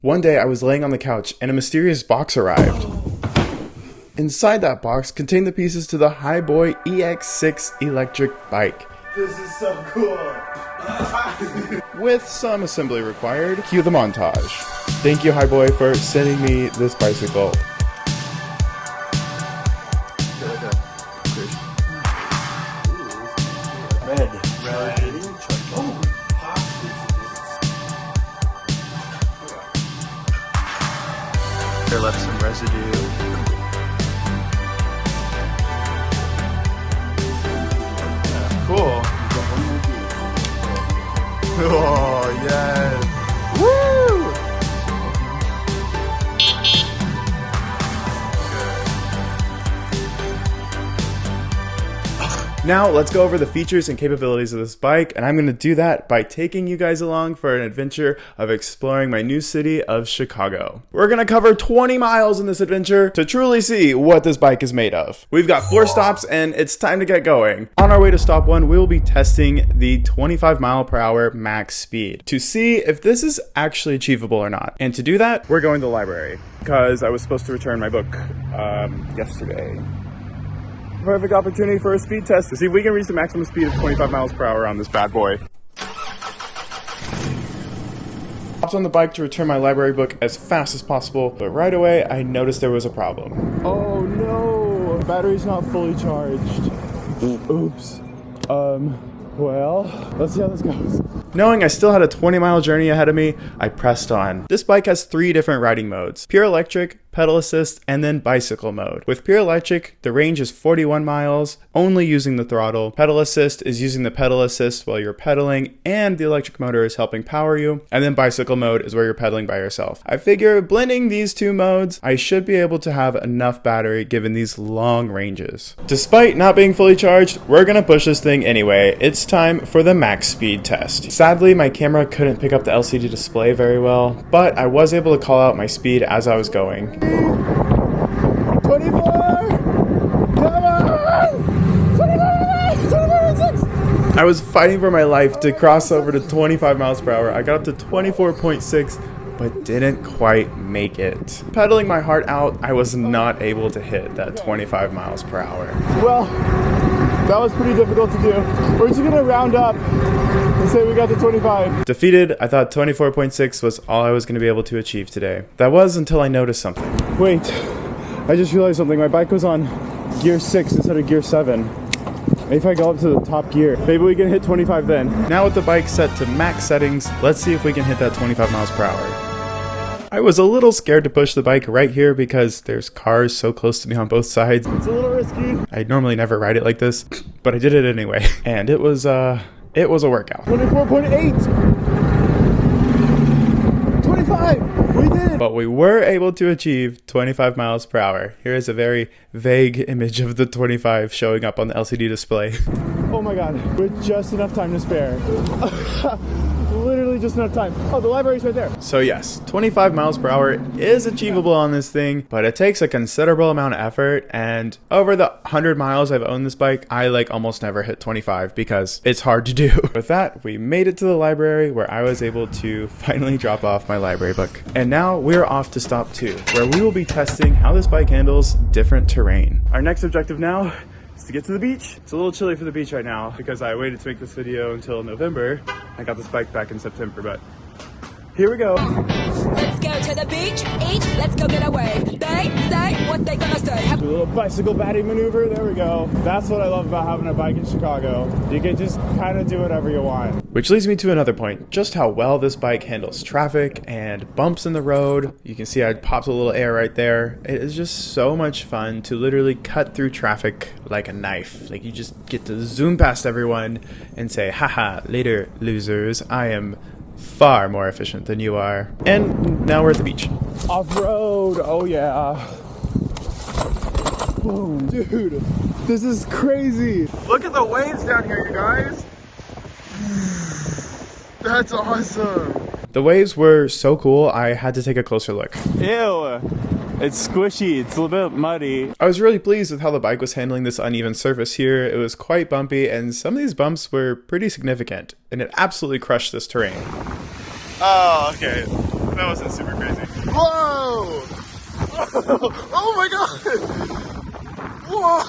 One day I was laying on the couch and a mysterious box arrived. Inside that box contained the pieces to the Hiboy EX6 electric bike. This is so cool. With some assembly required, cue the montage. Thank you, Hiboy, for sending me this bicycle. Red. There left some residue. Yeah, cool. Oh, yes. Woo! Now let's go over the features and capabilities of this bike, and I'm going to do that by taking you guys along for an adventure of exploring my new city of Chicago. We're going to cover 20 miles in this adventure to truly see what this bike is made of. We've got 4 stops and it's time to get going. On our way to stop 1, we will be testing the 25 mile per hour max speed to see if this is actually achievable or not. And to do that, we're going to the library because I was supposed to return my book yesterday. Perfect opportunity for a speed test to see if we can reach the maximum speed of 25 miles per hour on this bad boy. Hopped on the bike to return my library book as fast as possible, but right away I noticed there was a problem. Oh no! The battery's not fully charged. Oops. Well, let's see how this goes. Knowing I still had a 20-mile journey ahead of me, I pressed on. This bike has 3 different riding modes: pure electric, pedal assist, and then bicycle mode. With pure electric, the range is 41 miles, only using the throttle. Pedal assist is using the pedal assist while you're pedaling, and the electric motor is helping power you. And then bicycle mode is where you're pedaling by yourself. I figure blending these 2 modes, I should be able to have enough battery given these long ranges. Despite not being fully charged, we're gonna push this thing anyway. It's time for the max speed test. Sadly, my camera couldn't pick up the LCD display very well, but I was able to call out my speed as I was going. 24! Come on! 24! I was fighting for my life to cross over to 25 miles per hour. I got up to 24.6, but didn't quite make it. Pedaling my heart out, I was not able to hit that 25 miles per hour. Well, that was pretty difficult to do. We're just gonna round up and say we got to 25. Defeated, I thought 24.6 was all I was going to be able to achieve today. That was until I noticed something. Wait, I just realized something. My bike was on gear 6 instead of gear 7. Maybe if I go up to the top gear, maybe we can hit 25 then. Now with the bike set to max settings, let's see if we can hit that 25 miles per hour. I was a little scared to push the bike right here because there's cars so close to me on both sides. It's a little risky. I normally never ride it like this, but I did it anyway. And it was a workout. 24.8. 25. We did. But we were able to achieve 25 miles per hour. Here is a very vague image of the 25 showing up on the LCD display. Oh my god, with just enough time to spare. Literally just enough time. Oh, the library's right there. So yes, 25 miles per hour is achievable on this thing, but it takes a considerable amount of effort, and over the 100 miles I've owned this bike, I almost never hit 25 because it's hard to do. With that, we made it to the library where I was able to finally drop off my library book. And now we're off to stop 2, where we will be testing how this bike handles different terrain. Our next objective now is to get to the beach. It's a little chilly for the beach right now because I waited to make this video until November. I got this bike back in September, but here we go. Let's go to the beach, eat, let's go get away. They say what they gonna say. Do a little bicycle batting maneuver, there we go. That's what I love about having a bike in Chicago. You can just kind of do whatever you want. Which leads me to another point, just how well this bike handles traffic and bumps in the road. You can see I popped a little air right there. It is just so much fun to literally cut through traffic like a knife. Like you just get to zoom past everyone and say, haha, later losers, I am far more efficient than you are. And now we're at the beach. Off-road, oh yeah. Boom, dude, this is crazy. Look at the waves down here, you guys. That's awesome. The waves were so cool, I had to take a closer look. Ew. It's squishy, it's a little bit muddy. I was really pleased with how the bike was handling this uneven surface here. It was quite bumpy, and some of these bumps were pretty significant, and it absolutely crushed this terrain. Oh, okay. That wasn't super crazy. Whoa! Oh my god! Whoa!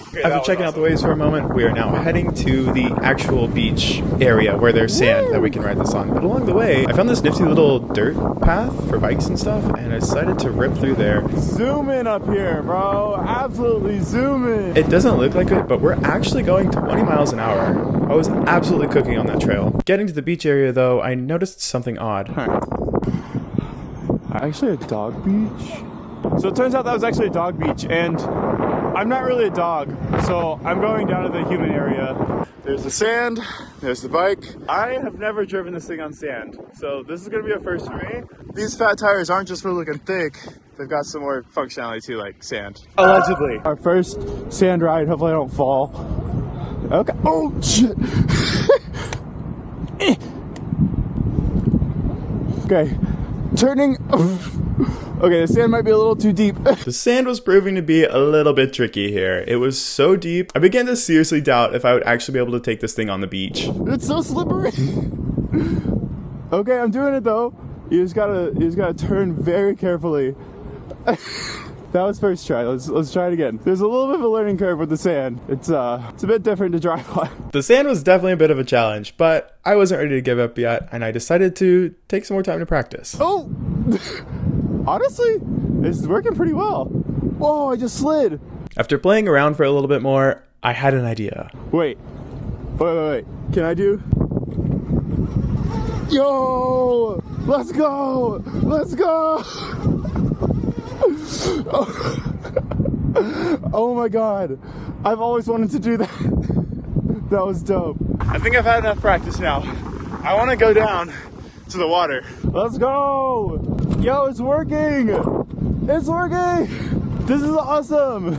Okay, after checking out the waves for a moment, we are now heading to the actual beach area where there's sand that we can ride this on. But along the way, I found this nifty little dirt path for bikes and stuff, and I decided to rip through there. Zoom in up here, bro. Absolutely zoom in. It doesn't look like it, but we're actually going 20 miles an hour. I was absolutely cooking on that trail. Getting to the beach area, though, I noticed something odd. Actually a dog beach? So it turns out that was actually a dog beach, and I'm not really a dog, so I'm going down to the human area. There's the sand, there's the bike. I have never driven this thing on sand, so this is gonna be a first for me. These fat tires aren't just for looking thick, they've got some more functionality too, like sand. Allegedly. Our first sand ride, hopefully I don't fall. Okay, oh shit. Okay, turning. Okay, the sand might be a little too deep. The sand was proving to be a little bit tricky here. It was so deep, I began to seriously doubt if I would actually be able to take this thing on the beach. It's so slippery. Okay, I'm doing it though. You just gotta turn very carefully. That was first try. Let's try it again. There's a little bit of a learning curve with the sand. It's a bit different to drive on. The sand was definitely a bit of a challenge, but I wasn't ready to give up yet, and I decided to take some more time to practice. Oh! Honestly, it's working pretty well. Whoa, I just slid. After playing around for a little bit more, I had an idea. Wait. Can I do? Yo! Let's go! Let's go! Oh my god. I've always wanted to do that. That was dope. I think I've had enough practice now. I want to go down to the water. Let's go! Yo, it's working! It's working! This is awesome!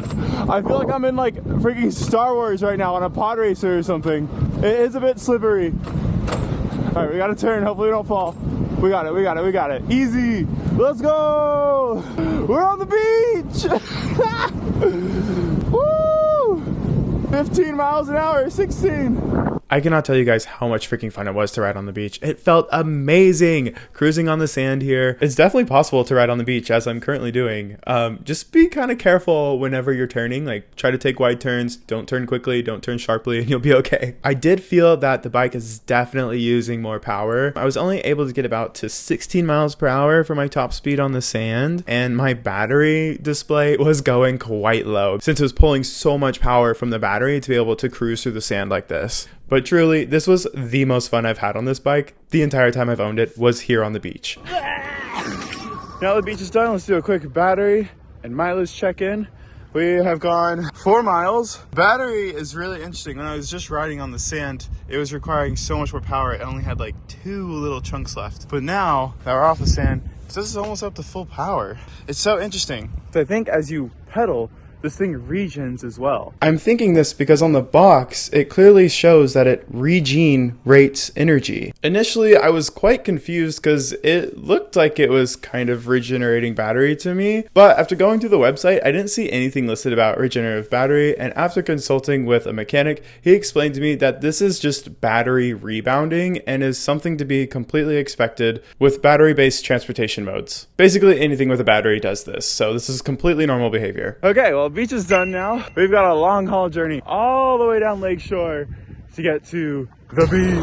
I feel like I'm in like freaking Star Wars right now on a pod racer or something. It is a bit slippery. Alright, we gotta turn. Hopefully we don't fall. We got it. Easy! Let's go! We're on the beach! Woo! 15 miles an hour, 16. I cannot tell you guys how much freaking fun it was to ride on the beach. It felt amazing cruising on the sand here. It's definitely possible to ride on the beach, as I'm currently doing. Just be kind of careful whenever you're turning. Like, try to take wide turns. Don't turn quickly. Don't turn sharply, and you'll be okay. I did feel that the bike is definitely using more power. I was only able to get about to 16 miles per hour for my top speed on the sand, and my battery display was going quite low, since it was pulling so much power from the battery to be able to cruise through the sand like this. But truly, this was the most fun I've had on this bike. The entire time I've owned it was here on the beach. Now the beach is done, let's do a quick battery and mileage check-in. We have gone 4 miles. Battery is really interesting. When I was just riding on the sand, it was requiring so much more power. It only had like 2 little chunks left. But now that we're off the sand, this is almost up to full power. It's so interesting. So I think as you pedal, this thing regens as well. I'm thinking this because on the box, it clearly shows that it regenerates energy. Initially, I was quite confused because it looked like it was kind of regenerating battery to me. But after going through the website, I didn't see anything listed about regenerative battery. And after consulting with a mechanic, he explained to me that this is just battery rebounding and is something to be completely expected with battery-based transportation modes. Basically, anything with a battery does this. So this is completely normal behavior. Okay, well, beach is done now. We've got a long haul journey all the way down Lakeshore to get to the bean,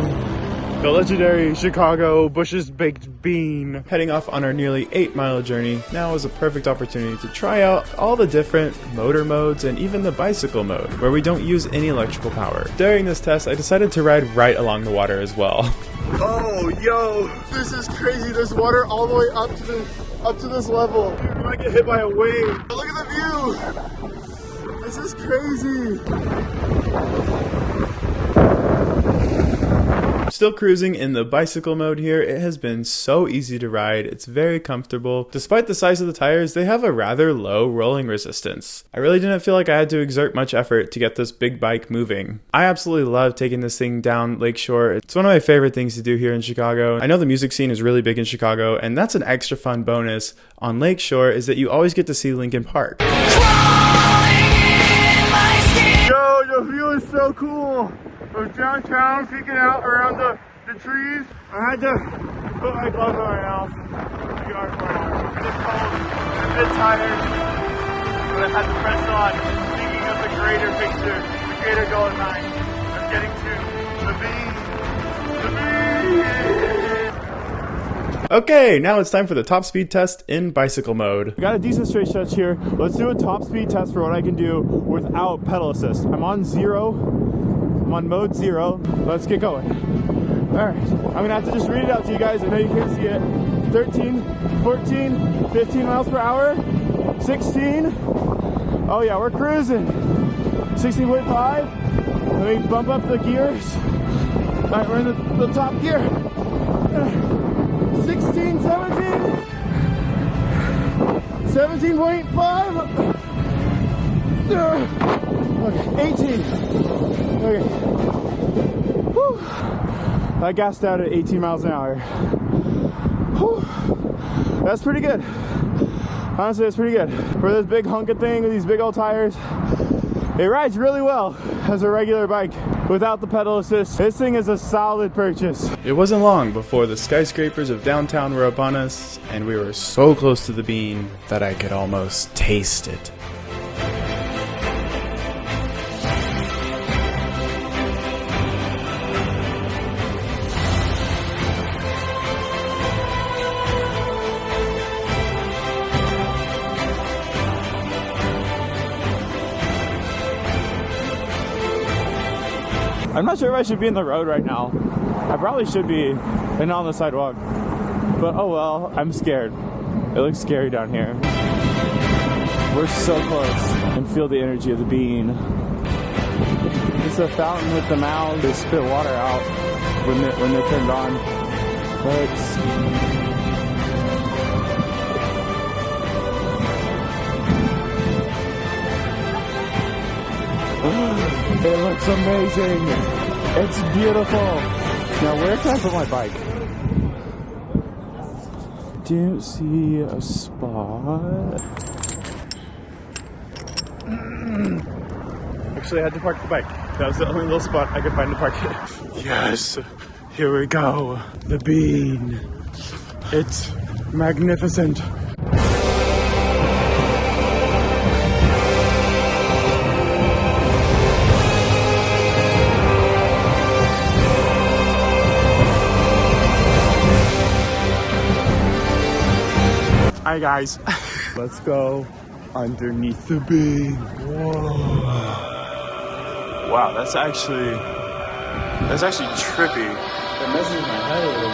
the legendary Chicago Bush's Baked Bean. Heading off on our nearly 8-mile journey, now is a perfect opportunity to try out all the different motor modes and even the bicycle mode, where we don't use any electrical power. During this test, I decided to ride right along the water as well. Oh, yo, this is crazy. There's water all the way up to this level. Dude, we might get hit by a wave. Look at the view. This is crazy. Still cruising in the bicycle mode here. It has been so easy to ride. It's very comfortable. Despite the size of the tires, they have a rather low rolling resistance. I really didn't feel like I had to exert much effort to get this big bike moving. I absolutely love taking this thing down Lakeshore. It's one of my favorite things to do here in Chicago. I know the music scene is really big in Chicago, and that's an extra fun bonus on Lakeshore is that you always get to see Lincoln Park. Yo, the view is so cool. From downtown, peeking out around the trees. I had to put my gloves on right now. We are for an hour. It's cold, I'm a bit tired, but I had to press on, thinking of the greater picture, the greater goal in mind of getting to the bean. Okay, now it's time for the top speed test in bicycle mode. I got a decent straight stretch here. Let's do a top speed test for what I can do without pedal assist. I'm on 0. I'm on mode 0. Let's get going. All right, I'm gonna have to just read it out to you guys. I know you can't see it. 13, 14, 15 miles per hour, 16. Oh yeah, we're cruising. 16.5. Let me bump up the gears. All right, we're in the top gear. 16, 17, 17.5, okay, 18, okay, whew. I gassed out at 18 miles an hour. Whew. That's pretty good. Honestly, that's pretty good. For this big hunking thing with these big old tires, it rides really well as a regular bike without the pedal assist. This thing is a solid purchase. It wasn't long before the skyscrapers of downtown were upon us, and we were so close to the bean that I could almost taste it. I'm not sure if I should be in the road right now. I probably should be and on the sidewalk. But oh well, I'm scared. It looks scary down here. We're so close and feel the energy of the bean. It's a fountain with the mouth. They spit water out when they're turned on. It looks amazing. It's beautiful. Now, where can I put my bike? Don't see a spot. Actually, I had to park the bike. That was the only little spot I could find to park it. Yes, here we go. The bean. It's magnificent. Hi guys. Let's go underneath the bean. Whoa. Wow, that's actually trippy. It messes my head a little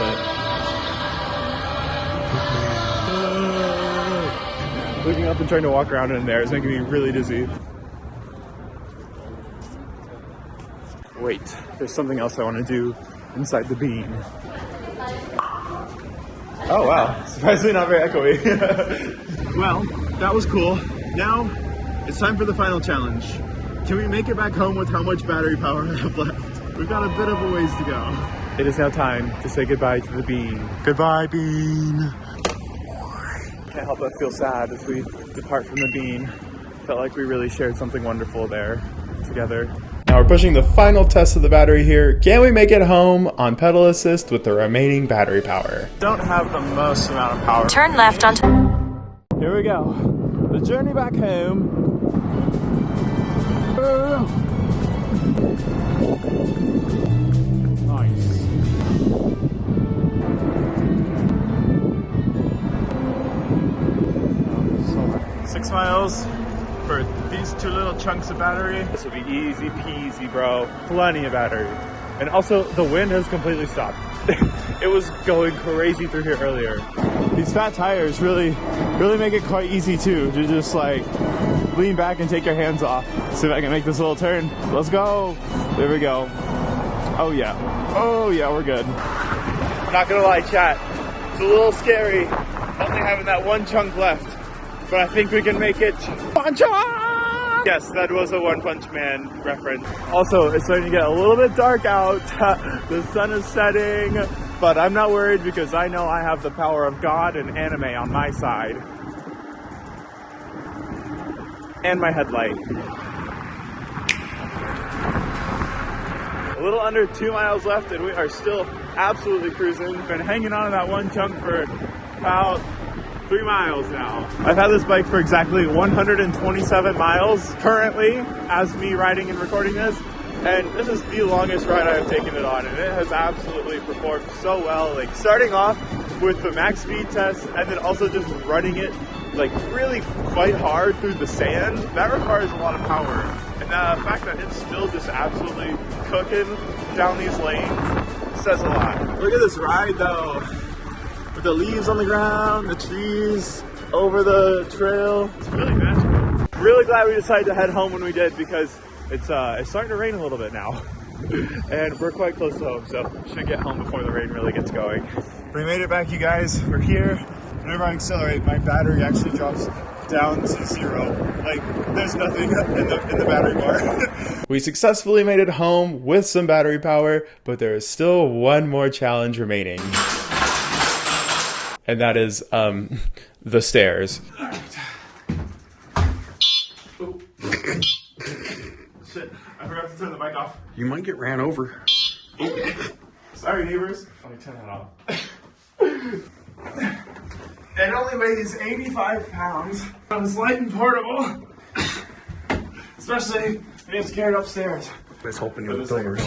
bit. Looking up and trying to walk around in there is making me really dizzy. Wait, there's something else I want to do inside the bean. Oh wow, surprisingly not very echoey. Well, that was cool. Now, it's time for the final challenge. Can we make it back home with how much battery power I have left? We've got a bit of a ways to go. It is now time to say goodbye to the bean. Goodbye, bean. Can't help but feel sad as we depart from the bean. Felt like we really shared something wonderful there together. Now we're pushing the final test of the battery here. Can we make it home on pedal assist with the remaining battery power? Don't have the most amount of power. Turn left onto... Here we go. The journey back home. Nice. So 6 miles for these 2 little chunks of battery. This will be easy peasy, bro. Plenty of battery. And also, the wind has completely stopped. It was going crazy through here earlier. These fat tires really make it quite easy too, to just like lean back and take your hands off. See if I can make this little turn. Let's go. There we go. Oh yeah, we're good. I'm not gonna lie, chat. It's a little scary only having that 1 chunk left, but I think we can make it. Punch on! Yes, that was a One Punch Man reference. Also, it's starting to get a little bit dark out. The sun is setting, but I'm not worried because I know I have the power of God and anime on my side. And my headlight. A little under 2 miles left and we are still absolutely cruising. Been hanging on to that one chunk for about 3 miles now. I've had this bike for exactly 127 miles currently as me riding and recording this. And this is the longest ride I have taken it on, and it has absolutely performed so well. Like starting off with the max speed test and then also just running it like really quite hard through the sand, that requires a lot of power. And the fact that it's still just absolutely cooking down these lanes says a lot. Look at this ride though, with the leaves on the ground, the trees over the trail. It's really magical. Really glad we decided to head home when we did, because it's starting to rain a little bit now. And we're quite close to home, so should get home before the rain really gets going. We made it back, you guys. We're here. Whenever I accelerate, my battery actually drops down to 0. Like, there's nothing in the battery bar. We successfully made it home with some battery power, but there is still one more challenge remaining. And that is the stairs. Shit, I forgot to turn the mic off. You might get ran over. Sorry, neighbors. Let me turn that off. It only weighs 85 pounds. It's light and portable. Especially when you have to carry it upstairs. I was hoping you would doors.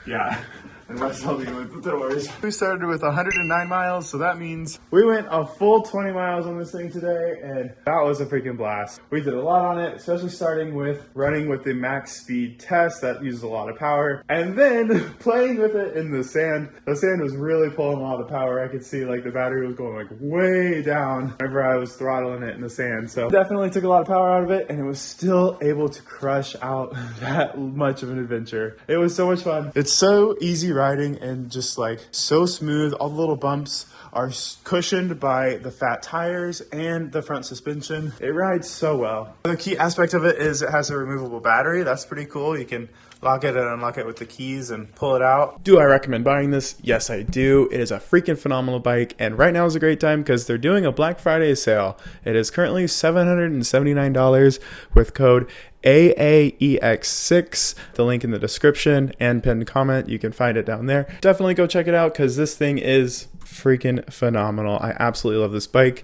Yeah. And that's helping with the doors. We started with 109 miles, so that means we went a full 20 miles on this thing today, and that was a freaking blast. We did a lot on it, especially starting with running with the max speed test. That uses a lot of power. And then playing with it in the sand. The sand was really pulling a lot of power. I could see like the battery was going like way down whenever I was throttling it in the sand. So definitely took a lot of power out of it, and it was still able to crush out that much of an adventure. It was so much fun. It's so easy riding and just like so smooth. All the little bumps are cushioned by the fat tires and the front suspension. It rides so well. The key aspect of it is it has a removable battery. That's pretty cool. You can lock it and unlock it with the keys and pull it out. Do I recommend buying this? Yes, I do. It is a freaking phenomenal bike, and right now is a great time because they're doing a Black Friday sale. It is currently $779 with code AAEX6. The link in the description and pinned comment. You can find it down there. Definitely go check it out because this thing is freaking phenomenal. I absolutely love this bike.